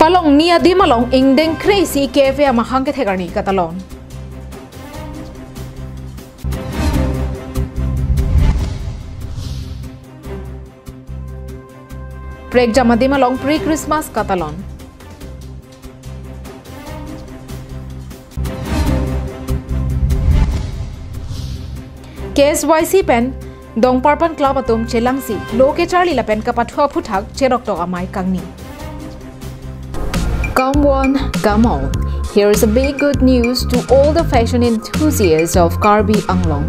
Palong nia di malong ingdeng crazy keve amahang ke thegarni katalon. Break jamadi malong pre-Christmas katalon. KSYC pen dong parpan club atum chelangsi loke charli la pen kapathua phuthak cherok to amai kangni. Come one, come all. Here is a big good news to all the fashion enthusiasts of Karbi Anglong.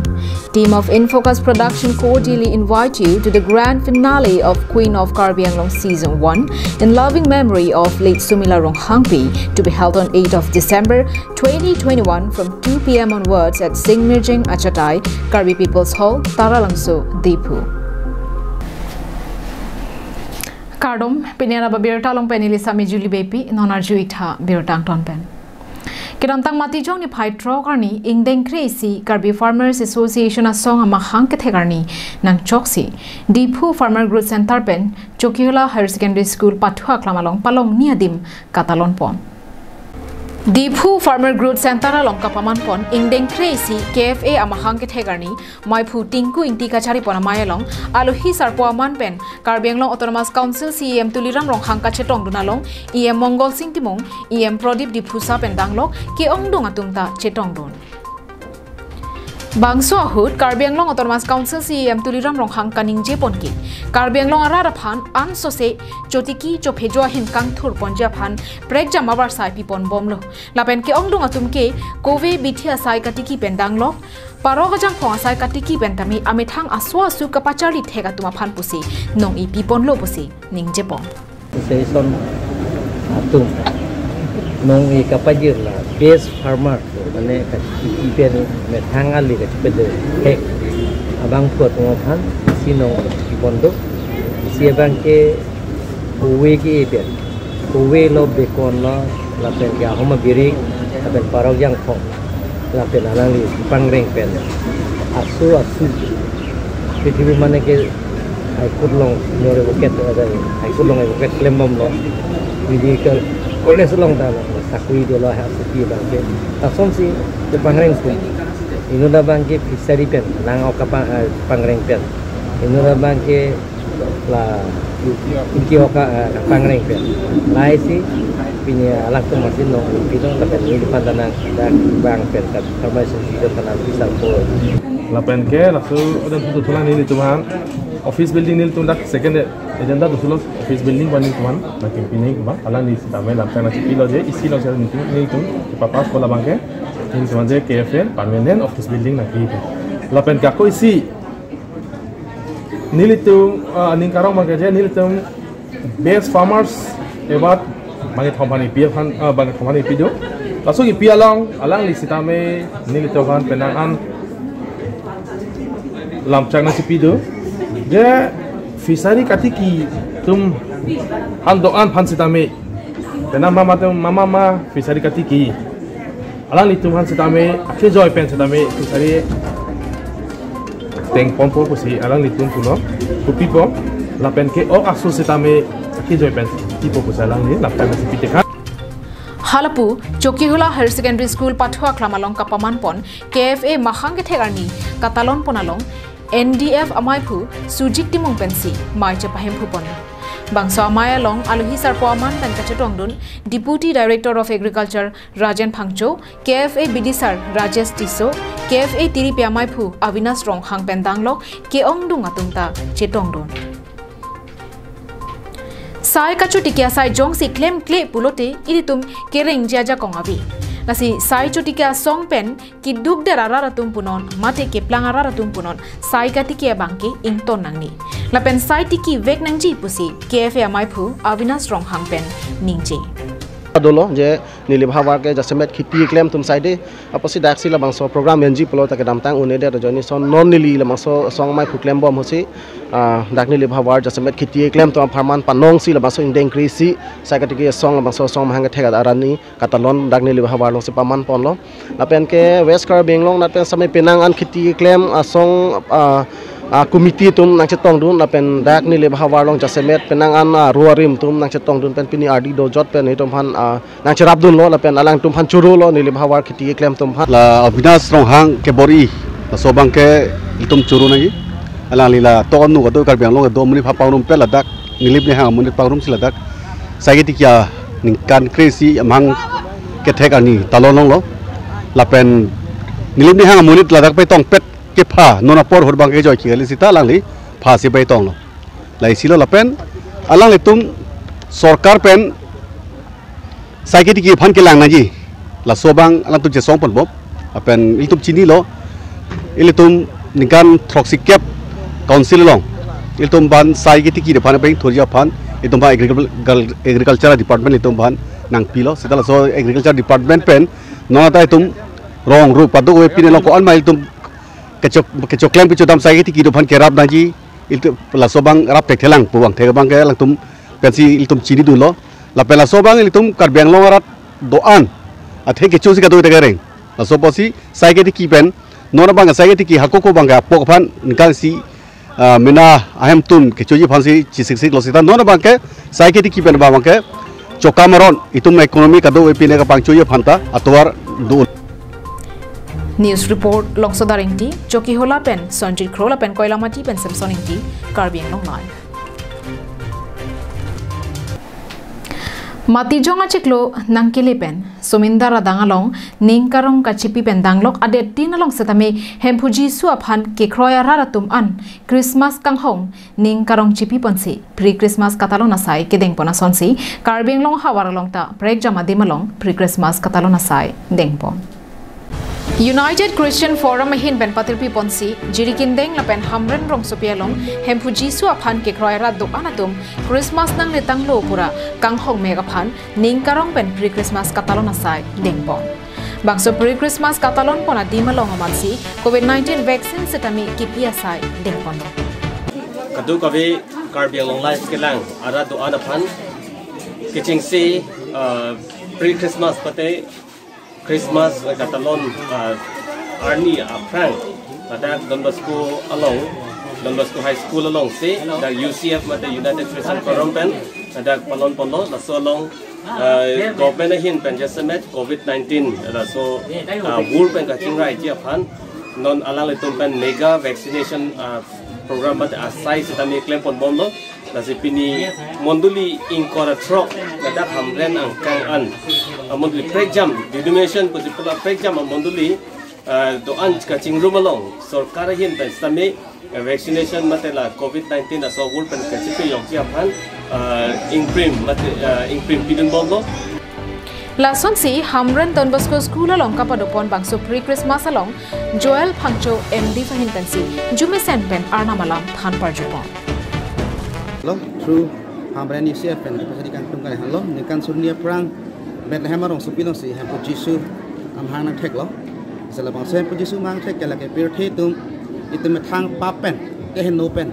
Team of Infocus Production cordially invite you to the grand finale of Queen of Karbi Anglong Season 1 in loving memory of late Sumila Ronghangpi to be held on 8th of December 2021 from 2 p.m. onwards at Singmirjing Achatai, Karbi People's Hall, Taralangso, Dipu. Kardom, Pinera Abirta long penili sami Julie Bepi, non-arjuita Birtang ton pen. Kirantang mati jong ni phai tro karni ingdeng crazy Karbi Farmers Association a song amahang ke thegarni nang choksi Dipu Farmer Group Center pen Chokiola Higher Secondary School pathua klamalong palong niadim katalon pon. Dipu Farmer Group Center along kapaman pon ingdeng crazy KFA amahang ke thegarni maipu tinku inti kachari pon amayalong aluhi sarpo aman pen Karbi Anglong Autonomous Council CEM Tuliram Ronghang kachetong dunalong EM Mongol Sing Timong EM Prodip Dipu sa pendanglok ke ongdong atumta chetong don. Bangso ahut Karbi Anglong Autonomous Council CEM Tuliram Ronghang kaning je ponki Karbi Anglong arara phan an sose chotiki chophejo hin kang thur ponja phan prek jamabar sai pipon bomlo lapen ke ongdong atum ke kove bithia sai katiki pendanglo paro gajang phong sai katiki pentami amithang aswa su kapachari thega tuma phan pusi nong I pipon lo pusi ning je pon season atum nong I kapajir la best farmer mane ipen methang ali ke pede hek abang puat ngophan sinong ipondo si abang ke uwe ke ipen uwe lo bekon lo lapen ga homa biring lapen parau yang phong lapen anali pangreng pen asu prithibi mane ke ai kurlong nyore buket ada ai kurlong ai buket klembom lo ini ke college long ta sakui de lo ha suki ba ke asom si de pangreng pun inu da bang ke fishery pen nang ok pangreng pen inu da bang ke la inki oka pangreng pen lai si pinya alang tu masin no pidong da pen ni pandanang da bang pen ka formation si de tanang bisa ko la pen ke la su odan tu tulan ni tuman office building nil tundak second agenda dusulos office building bani tuman makin pini ba ala ni tamai lapsa na chipilo je isi lo sel meeting ni tun papas kola bangke ni tuman je KFL permanent office building na ki lapen ka ko isi nilitum ning karong bangke je nilitum best farmers ebat bangi company pia kan bangi company pido langsung ki pia long alang li sitame nilitokan penangan lamchang na chipido je fisari katiki tum handoan pansitame pena mama fisari katiki alang litum pansitame ke joy pensitame fisari teng pompo pusi alang litum puno pupipo lapen ke o asu sitame ke joy pens tipo pusalang ni lapen sipite kha Halapu Chokiola Higher Secondary School pathua klamalong kapaman pon KFA mahang ke thegarni katalon ponalong NDF amaipu sujik timong pensi mai chapahem phupon bangsa amaya long aluhi sarpo aman tan kachetong dun Deputy Director of Agriculture Rajan Phangcho KFA Bidisar Rajesh Tiso KFA Tiripi amaipu Avinas Rong hang pendanglo ke ongdung atumta chetong dun sai kachu tikia sai jong si claim clay pulote iritum kereng jaja kongabi nasi sai chutika song pen ki duk de raratum punon mate ke plangaratum punon sai katiki bangke ington nangni lapen sai tiki vek nangji pusi KFA amaipu Avinas Rong hang pen ningje dolo je nili bhawa ke jasemet khiti claim tum saide aposi daksi la bangso program NG polo ta ke damtang unede rojoni son non nili la bangso song mai claim bom hosi dakni li bhawa jasemet khiti claim to farman panong si la bangso indeng krisi sakatiki song la bangso song mahanga thega arani katalon dakni li bhawa long se paman ponlo lapen ke west Karbi Anglong naten samai penang an khiti claim song komiti tum nang chetong dun la pen dak ni le bahawar long jasemet penang an ruarim tum nang chetong dun pen pini ardi do jot pen hitom han nang cherap dun lo la pen alang tum han churu lo ni le bahawar khiti klem tum han la abinas rong hang ke bori la sobang ke itum churu nagi alang lila to anu ka do kar biang lo do muni pha paurum pe la dak nilip ni hang muni paurum sila dak sai ti kya ning kan crazy amang ke thek ani talon long lo la pen nilip ni hang muni la dak pe tong pet ke pha nona por hor bang ke joy ki sita lang li pha si bai tong lo lai silo la pen alang le tum sarkar pen sai ke ti ki phan ke lang na ji la sobang alang tu je song pon bob apen il tum chini lo il tum nikan toxic cap council long il tum ban sai ke ti ki de phan pen thoria phan il tum ba agriculture department il tum ban nang pilo sita la so agriculture department pen no ta tum rong ru padu we pin lo ko an mai tum kecok klem picu dam sai ti kidopan kerap naji itu la sobang rap tek telang puang te bang ke lang tum pensi iltum chini dulo la pela sobang iltum kar beng long arat doan athe ke chusi ka do te gareng la sobosi sai ke ti pen nona bang sai ke ti hakoko bang ga pok phan nikal si mina ahem tum ke chuji phan si chisik lo sita nona bang ke sai ke ti pen bang ke chokamaron itum ekonomi ka do we pine ka pang chuji phanta atwar du News report Longsodaring ti Choki Hola pen Sonjit Krola pen Koilamati pen Samsoning ti Karbiang Long Live. Mati jonga chiklo nangkili pen Sumindara dangalong Ningkarong kachipi pen danglok adet dinalong setame hempuji suaphan ke kroya raratum an Christmas kanghong Ningkarong chipi ponsi pre-Christmas katalon asai kedeng pona sonsi Karbiang Long hawaralong ta prek jama dimalong pre-Christmas katalon asai dengpon. United Christian Forum hin ben patirpi ponsi jirikindeng la pen hamren rong sopialong hempuji su aphan ke kroira do anatum Christmas nang letang lo pura kanghong mega phan ningkarong pen pre Christmas katalon asai dengpon bangso pre Christmas katalon pona dimalong amansi COVID-19 vaccine setami kipi asai dengpon kadu kabe Karbiang Long Live kelang ara do anaphan kechingsi pre Christmas pate Christmas katalon arni aprang pada Don Bosco along Don Bosco High School along si da UCF mata United Christian Forum pen ada palon la so along government hin pen jasemet COVID-19 da so wur pen ka chingrai ji aphan non alang le tum pen mega vaccination program mata asai setami claim pon bomlo da sipini monduli inkora tro da hamren angkang an monduli prejam denomination pula prejam monduli doan kaching rumalong sarkar hin pen sami vaccination matela COVID-19 aso wul pen kachipi yong chiaphan imprim pidun bomlo Lason si Hamran Don Bosco School along kapadopon bangso pre-Christmas along Joel Pangcho MD fahintansi Jume Senpen Arnamalam Than Parjupon Lo through Hamran UCF pen pasadi kan tung kan lo nikan surnia perang Bethlehem arong supilong si Hempu Jisu amhang nang tek lo selabang se Hempu Jisu mang tek kala ke pirthi tum itu metang papen ke heno pen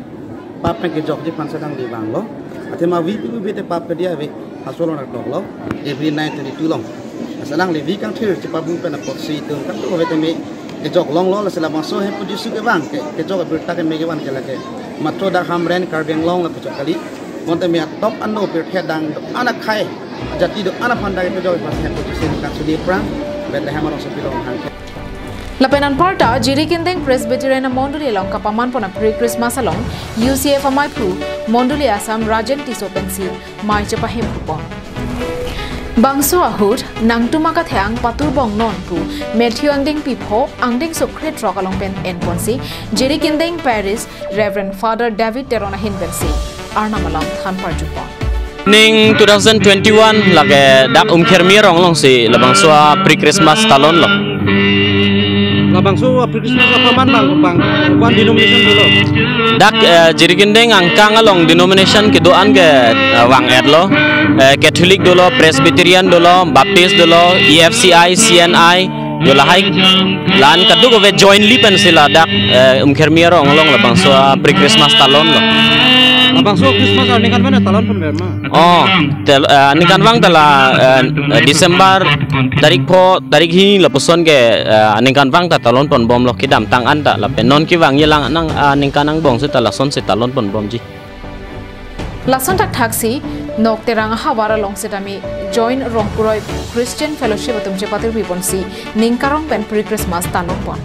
papen ke jok je pan sedang di bang lo atema vi te papen dia ve asolo nak tok lo every night 22 long selang le vi kang thir cepa bu pen pot si tum kan tu ve te me ke jok long lo selabang so Hempu Jisu ke bang ke jok Abirta ke me ke wan kala ke matro da Hamran Karbiang Long la pecok kali monte me top ando pirthi dang anak khai jati do anak pandai ke jok pas Hempu Jisu kan sudi perang Bethlehem arong supilong hang Lapenan parta jirikindeng Presbyterian Monduli along kapaman pona pre-Christmas along UCF amai pru Monduli Assam Rajan Tisopensi mai chapahim pupon Bangso ahut nangtuma ka thang patur bong non pru Matthew angding pipho angding sokret rock along pen enponsi jirikindeng Paris Reverend Father David Terona hinbensi Arnamalam Than Parjupon Ning 2021 lage dak kermi rong long si labang swa pre-Christmas talon lo. Labang swa pre-Christmas apa man bang kwan denomination dulu. Dak jirigindeng angkang along denomination ke doan ke wang ed lo. Catholic dolo, Presbyterian dolo, Baptist dolo, EFCI, CNI dolo hai lan kadu ko ve jointly pen sila dak kermi rong long labang swa pre-Christmas talon lo. Abang so Christmas ni kan mana talon pun berma. Oh, ni kan bang tala Desember tarik hi lepason ke ni kan bang ta talon pun bom lo kidam tang anda la penon ki bang yelang nang ni kan ang bong se tala son se talon pun bom ji. Lason tak taksi nok terang hawara long setami join Rongpuroi Christian Fellowship atum chepatir biponsi ningkarong pen pre Christmas tanong pon.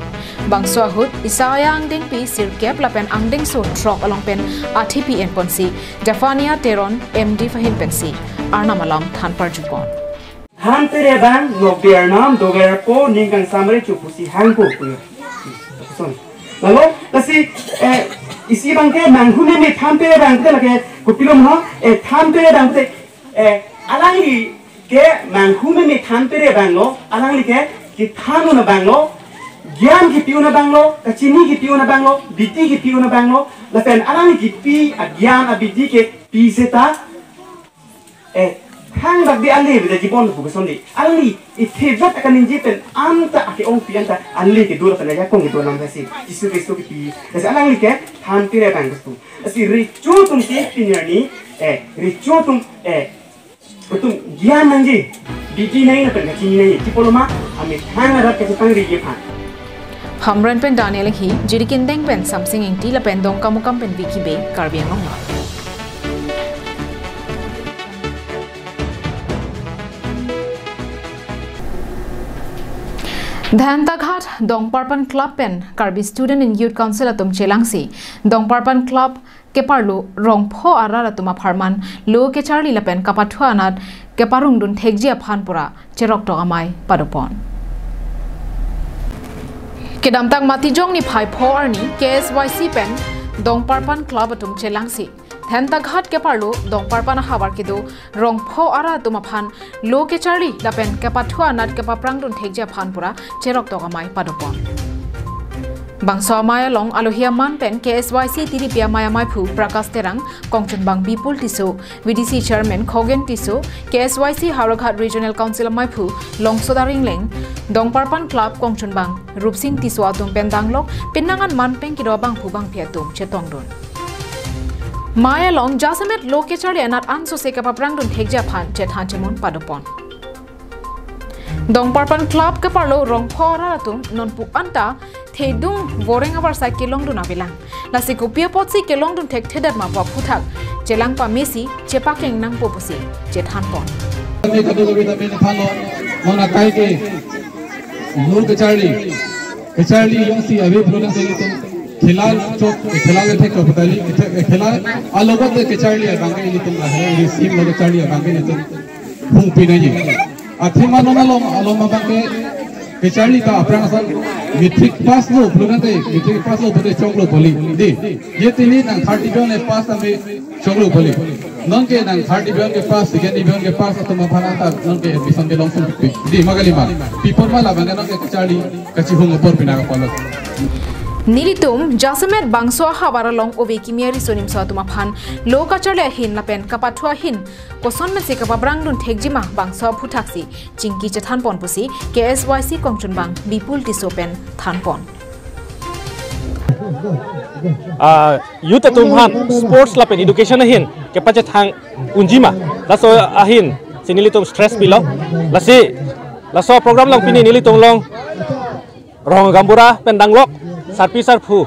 Bangso ahut isaya angding pi sirkep lapen angding so trok along pen ATPN ponsi Jafania Teron MD fahin pensi Arna malam than parjupon. Han tere bang nok Vietnam doger po ningkang samre chupusi hangko puyo. Lalu kasi isi bangke manghune me tham tere bang te lage kupilom ha tham tere bang te alangi ke manghune me tham tere bang lo alangi ke ki thanu na bang lo ज्ञान की पियो ना बांगलो कचीनी की पियो ना बांगलो बिटी की पियो ना बांगलो लफेन अलानी की पी ज्ञान बिटी के पी से ता hang dak di ali bida jibon bu kesondi ali ithebet akan injipen anta ake ong pi anta ali ke dulu kana yakong itu nam kasi isu isu ki pi jadi ali ke than pire bang tu asi ricu tum ti pinani ricu tum tum ज्ञान nanji बिटी नहीं ना pen kachini नहीं diploma ami hang rak ke tang ri ye phan Hamran pen Daniel hi jirikin deng pen something ing tila pen dong kamukam pen wiki be karbiang long la. Dhantaghat Dongparpan Club pen Karbi Student and Youth Council atum chelangsi Dongparpan Club ke parlo rongpho arara tuma pharman lo ke charli lapen kapathua anat ke parung dun thekji aphanpura cherok to amai padopon. Kedamtang matijong ni phai pho arni KSYC pen Dongparpan Club atum chelangsi Dhantaghat ke parlo Dongparpan hawar kido rongpho ara tumaphan lo ke charli lapen ke pathua nat ke paprang dun thekja phanpura cherok to amai padopon Bangso maya long alohia man pen KSYC tiripia maya mai phu Prakash Terang Kongchun bang Bipul Tiso VDC Chairman Khogen Tiso KSYC Haraghat Regional Council mai phu Long Sodaring Leng Dongparpan Club Kongchun bang Rupsing Tiso atum pendanglok pinangan man pen kido bang phu bang phiatum chetongdon Maya long jasamet loke chari anat anso se kapaprang dun thekja phan chethan chemon padopon Dongparpan Club ke parlo rongphora atum nonpu anta thedung voreng abar sai kelong dun abilang lasi kopia potsi kelong dun thek thedat ma pa phuthak chelang pa mesi chepa keng nang popusi chethan pon mona kai ke lor ke charli yong si abe phuna se खिलाल चौक खिलाल थे कपताली खिलाल आलोगत के चार्ली बांगे नि तुम है रिसीव लोग चार्ली बांगे नि तुम फुंग पिने जी आथे मानोना लो आलोमा बांगे के चार्ली का अपना सन मैट्रिक पास लो प्लुनते मैट्रिक पास लो बते चोंगलो बोली दे ये तिनी ना 30 बियन पास हमें चोंगलो बोली नन के ना 30 बियन के पास सेकेंड बियन के पास तो मफाना था नन के एडमिशन के लॉन्ग दी मगली मा पीपल माला बांगे नन के चार्ली कची हुंग ऊपर पिना का पालो Nilitum jasamet bangso hawara long ove kimiari sonim sa tuma phan loka chale hin lapen kapathua hin koson me se kapabrang dun thekjima bangso phuthaksi chingki chethan pon pusi KSYC Kongchun bang Bipul Tisopen thanpon youth atum han sports lapen education hin ke pache thang unjima laso ahin sinilitum stress pilo lasi laso program long pini nilitum long rong gambura pendanglok sarpi sarpu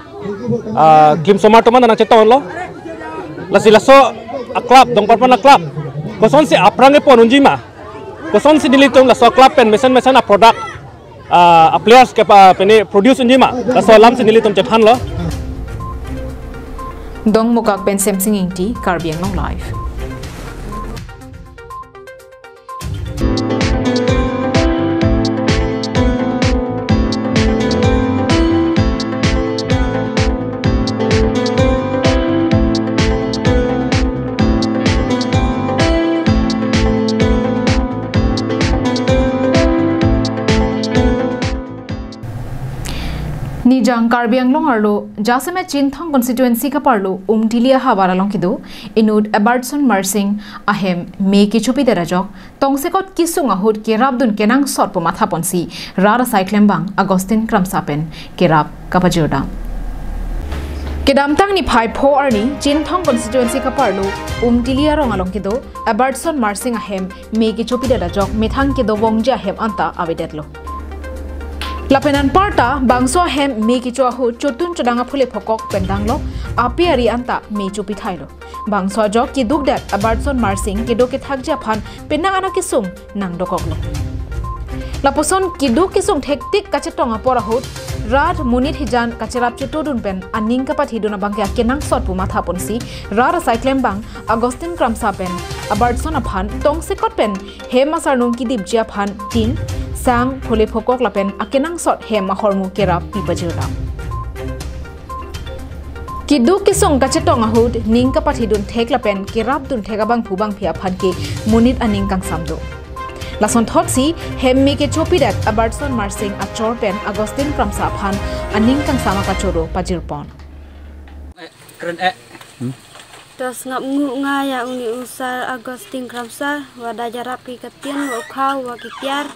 kim somar teman anak ceton lo lasi laso a club Dongparpan a club koson si aprange pon unjima koson si dilitum laso club pen mesan a product a players ke pa pene produce unjima laso lam si dilitum cethan lo dong mukak pen semsing ingti karbiang long live Nijang Karbiang long arlo jasame Chinthong constituency ka parlo umtilia hawara long kido inud Abirta Mersing ahem me ki chupi derajok tongsekot kisung ahut kerabdun kenang sot po matha ponsi rara cyclembang Agustin Kramsapen kerab kapajoda Kedamtang ni phai pho arni Chinthong constituency ka parlo dilia rong along kido Abertson Marsing ahem me ki chopi da jok methang kido wongja ahem anta avedetlo Lapenan parta bangso ahem me ki cho hu chotun chodanga phule phokok pendanglo apiari anta me chopi thailo bangso jok ki dukdat Abertson Marsing kido ke thakja phan penang ana kisung nang dokoklo Laposon kiduk kisung hektik kacetonga pora hut Rad munit hijan kacerap cetodun pen aning kapat hiduna bangke kenang sot puma thapon si rara cyclem bang Agustin Kramsa pen Abertson aphan tong sekot pen hema sarnung kidip jia phan tin sang phole phokok lapen akenang sot hema hormu kerap pibajira Kiduk kisung kacetonga hut ning kapat hidun thek lapen kerap dun thegabang phubang phia phan ke munit aning kang samdo Lason thotsi hemmi ke chopidat Abertson Marsing achor pen Agustin Kramsa phan aning kang sama kachoro pajirpon Tos ngap ngu nga ya uni usar Agustin Kramsa wada jarap ki katien wa khau wa kitiar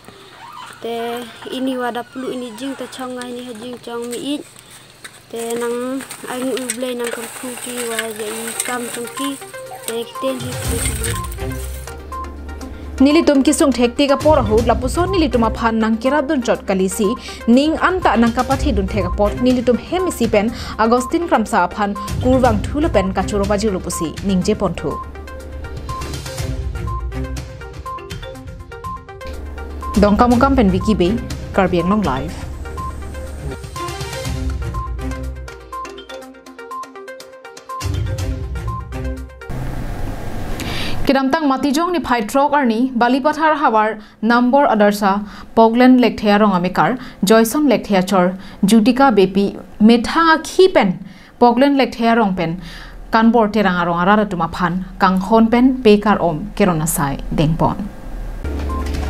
te ini wada pulu ini jing te chong ngai ni hajing chong mi it te nang ai ngu blai nang kam thu ki wa je kam chong ki te kiten hi Nilitum kisung thekti ka pora hut lapuson nilitum aphan nang kirap dun chot kalisi ning anta nang kapathi dun theka pot nilitum hemisi pen Agustin Kramsa aphan kurwang thula pen kachuro baji lupusi ningje ponthu Dongka mukam pen wiki be Karbiang Long Live Kedamtang matijong ni phai trok arni balipathar hawar number adarsa Poglen lekthea rong amikar Joyson lekthea chor Jutika bepi methanga khipen Poglen lekthea rong pen kanbor teranga rong arara tuma phan kanghon pen pekar om kerona sai dengpon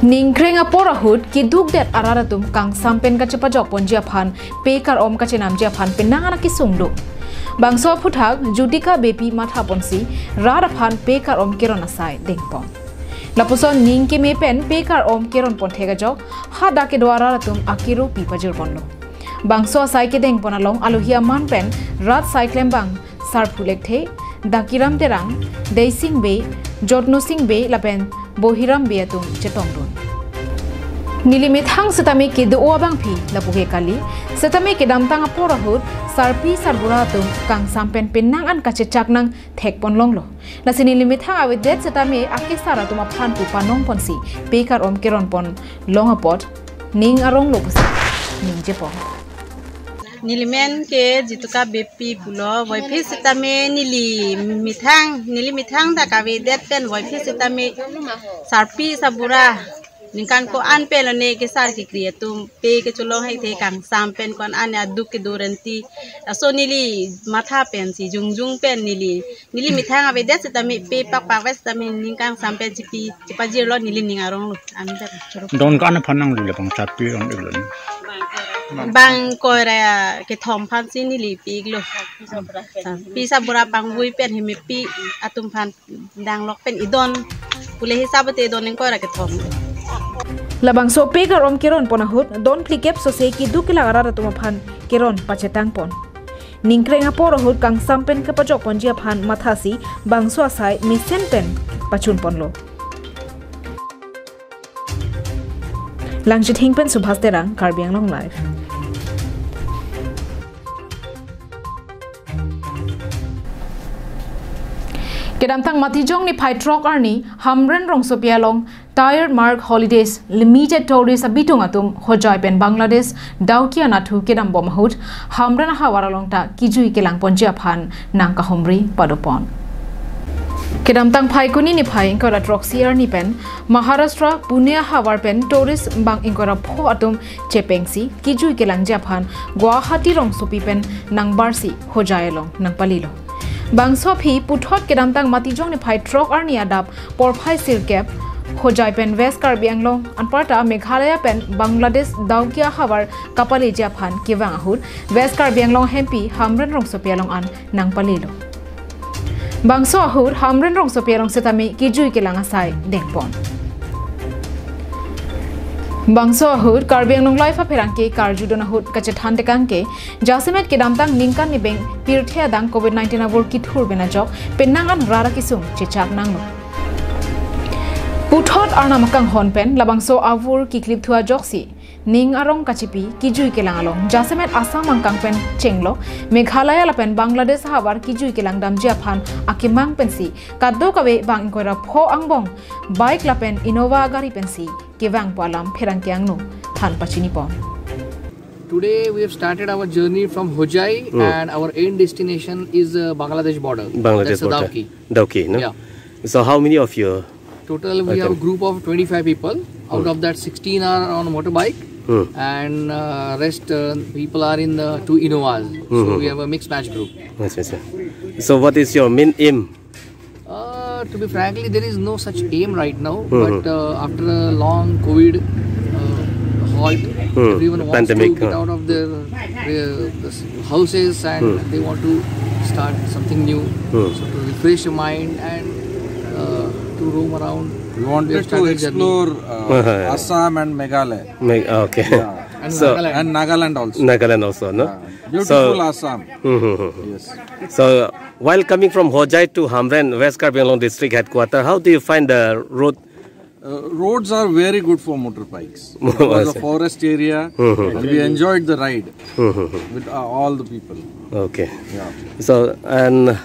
Ningkrenga pora hut ki duk det arara tum kang sampen ka chapa jok ponjia phan pekar om ka chenam jia phan penanga ki sungdo Bangso puthak Jutika bepi matha ponsi rara phan pekar om keron asai dengpon Lapuson ningke me pen pekar om keron pon thega jok hada ke dwara ratum akiro pipajur ponlo Bangso asai ke dengpon along alohia man pen rat cyclem bang sarphulek the dakiram terang deising be jotno sing be lapen bohiram be atum chetongdon Nilimit hang setami ke doa bang pi lapuke kali setami ke damtang apora hut sarpi sarbura tum kang sampen penang an kacecak nang thek pon longlo lasi nilimit hang awedet setami ake sara tuma phan pu panong ponsi pekar om keron pon long apot ning arong lopusi ning jepon Nilimen ke jituka bepi pulo wifi setami nili mithang ta kawedet pen wifi setami sarpi sabura Ningkan ko an pelo ne ke sar ki kriatum pe ke chulong hai the kang sam pen kon an aduk ke duranti so nili matha pen si jungjung pen nili mithang ave des tami pe pak wes tami ningkang sam pen chipi chipajir lo nili ningarong lu an der don kan phanang lu le bang chat pi on lu bang ko ra ke thom phan si nili pi lo pi sabura pang bui pen hemi pi atum phan dang lok pen idon pule hisabate don ning ko ra ke thom Labang so pekar om keron ponahut don plikep so se ki dukila arara tuma phan keron pachetang pon Ningkrenga porohut kang sampen kapajok ponjia phan mathasi bangso asai misen pen pachun ponlo Langjit hingpen subhas terang Karbiang Long Live Kedamtang matijong ni phai trok arni hamren rong sopialong Tired Mark Holidays Limited Tourist abitung atum hojai pen Bangladesh daukia nathu kedam bomahut hamren hawaralong ta kijui kelang ponjia phan nangka homri padopon Kedamtang phai kuni ni phai ingkora troxier ni pen Maharashtra Pune hawar pen tourist bang ingkora pho atum chepengsi kijui kelang ja phan Guwahati rong sopi pen nangbarsi hojailong nangpalilo Bangso phi puthot kedamtang matijong ni phai trok arni adap porphai sirkep hojai pen West Karbiang Long anparta Meghalaya pen Bangladesh daukia hawar kapale ja phan kiwang ahut West Karbiang Long hempi hamren rong sopialong an nangpalilo Bangso ahut hamren rong sopialong setami kijui kelang asai dengpon Bangso ahut Karbi Anglong Life Aperangke Karjudon ahut Kachethan Tekangke Jasemet Kedamtang Ningkan Nibeng Pirthea Dang COVID-19 Avur Kithur Benajok Penangan Rara Kisung Chichak Nangno Puthot Arnamakang Honpen Labangso Avur Kiklip Thua Joksi Ning Arong Kachipi Kijui Kelang Along Jasemet Assam Angkang Pen Chenglo Meghalaya Lapen Bangladesh Habar Kijui Kelang Damjia Phan Akimang Pensi Kaddo Kawe Bang Koira Pho Angbong Bike Lapen Innova Gari Pensi Kevang Palam Perangkiangno Than Pachinipon. Today we have started our journey from Hojai and our end destination is Bangladesh border. Bangladesh border. Dauki, no? Yeah. So how many of you? Total we have a group of 25 people. Out of that 16 are on a motorbike and rest people are in the 2 Innovas. So we have a mixed match group. So what is your main aim? To be frankly, there is no such aim right now. But after a long COVID halt, everyone wants to get out of their houses and they want to start something new. So to refresh your mind and to roam around. We wanted to explore Assam and Meghalaya. Okay. Yeah. And so, Nagaland. Nagaland also, no? Beautiful Assam. Yes. So, while coming from Hojai to Hamren, West Karbi Anglong District Headquarters, how do you find the road? Roads are very good for motorbikes. It was a forest area and we enjoyed the ride with all the people. Okay. Yeah. So, and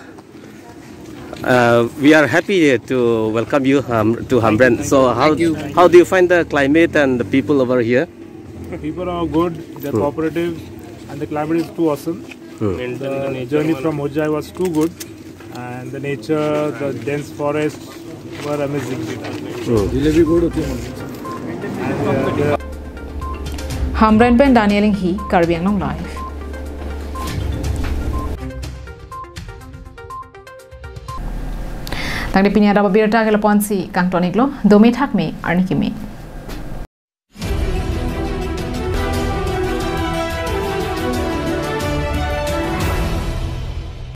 we are happy to welcome you to Hamren. So, how do you find the climate and the people over here? People are good, they're cooperative, and the climate is too awesome. The journey from Hojai was too good, and the nature, the dense forests were amazing. Hamren Ben Daniel Hi Karbi Anglong Live. Tang di pinya Abirta ke laponsi kang toniklo domi thak me arni kimi.